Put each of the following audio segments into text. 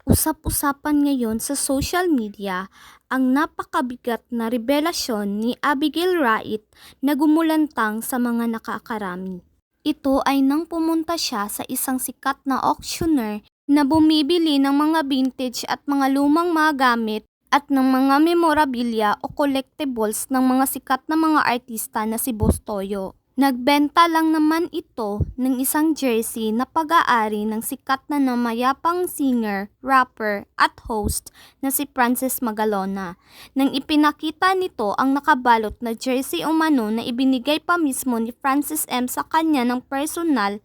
Usap-usapan ngayon sa social media ang napakabigat na revelasyon ni Abigail Wright na gumulantang sa mga nakakarami. Ito ay nang pumunta siya sa isang sikat na auctioneer na bumibili ng mga vintage at mga lumang mga gamit at ng mga memorabilia o collectibles ng mga sikat na mga artista na si Boss Toyo. Nagbenta lang naman ito ng isang jersey na pag-aari ng sikat na namayapang singer, rapper at host na si Francis Magalona. Nang ipinakita nito ang nakabalot na jersey umano na ibinigay pa mismo ni Francis M sa kanya ng personal,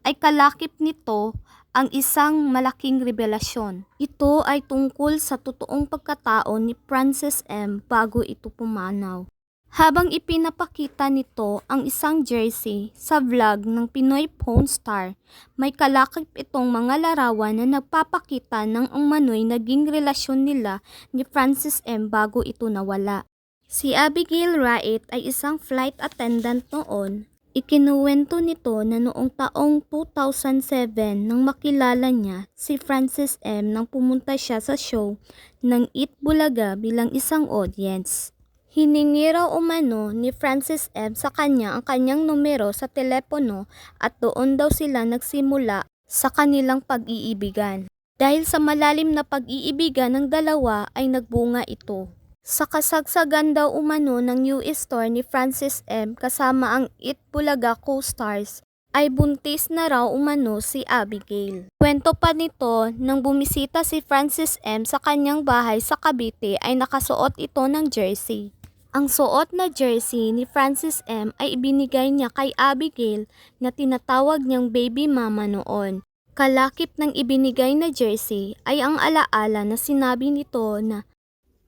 ay kalakip nito ang isang malaking revelasyon. Ito ay tungkol sa totoong pagkatao ni Francis M bago ito pumanaw. Habang ipinapakita nito ang isang jersey sa vlog ng Pinoy Porn Star, may kalakip itong mga larawan na nagpapakita ng umano'y naging relasyon nila ni Francis M bago ito nawala. Si Abigail Wright ay isang flight attendant noon. Ikinuwento nito na noong taong 2007 nang makilala niya si Francis M nang pumunta siya sa show ng Eat Bulaga bilang isang audience. Hiningi raw umano ni Francis M sa kanya ang kanyang numero sa telepono at doon daw sila nagsimula sa kanilang pag-iibigan. Dahil sa malalim na pag-iibigan ng dalawa ay nagbunga ito. Sa kasagsagan daw umano ng US store ni Francis M kasama ang Eat Bulaga co-stars ay buntis na raw umano si Abigail. Kwento pa nito nang bumisita si Francis M sa kanyang bahay sa Cavite ay nakasuot ito ng jersey. Ang suot na jersey ni Francis M ay ibinigay niya kay Abigail na tinatawag niyang baby mama noon. Kalakip ng ibinigay na jersey ay ang alaala na sinabi nito na,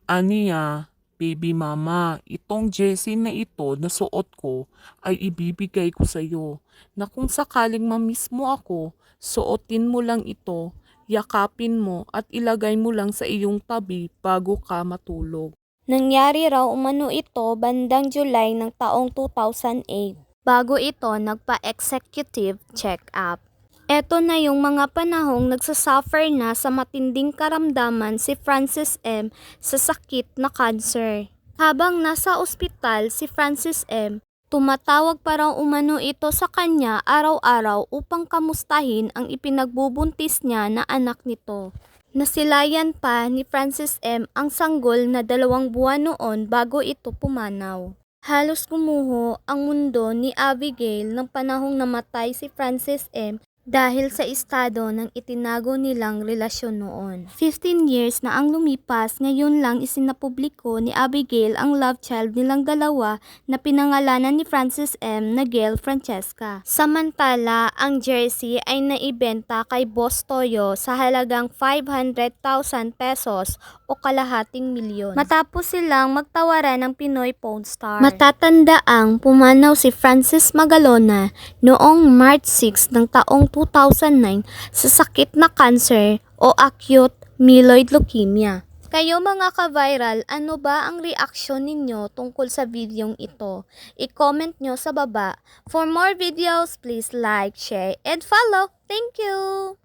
"Aniya, baby mama, itong jersey na ito na suot ko ay ibibigay ko sa iyo na kung sakaling mamiss mo ako, suotin mo lang ito, yakapin mo at ilagay mo lang sa iyong tabi bago ka matulog." nangyari raw umano ito bandang July ng taong 2008 bago ito nagpa-executive check-up. Eto na yung mga panahong nagsasuffer na sa matinding karamdaman si Francis M sa sakit na cancer. Habang nasa ospital si Francis M, tumatawag pa raw umano ito sa kanya araw-araw upang kamustahin ang ipinagbubuntis niya na anak nito. Nasilayan pa ni Francis M ang sanggol na 2 buwan noon bago ito pumanaw. Halos gumuho ang mundo ni Abigail ng panahong namatay si Francis M dahil sa estado ng itinago nilang relasyon noon. 15 years na ang lumipas, ngayon lang isinapubliko ni Abigail ang love child nilang dalawa na pinangalanan ni Francis M na Gail Francesca. Samantala, ang jersey ay naibenta kay Boss Toyo sa halagang 500,000 pesos o kalahating milyon. Matapos silang magtawaran ng Pinoy Porn Star. Matatandaang pumanaw si Francis Magalona noong March 6 ng taong 2009 sa sakit na cancer o acute myeloid leukemia. Kayo mga ka-viral, ano ba ang reaksyon ninyo tungkol sa videong ito? I-comment nyo sa baba. For more videos, please like, share, and follow. Thank you!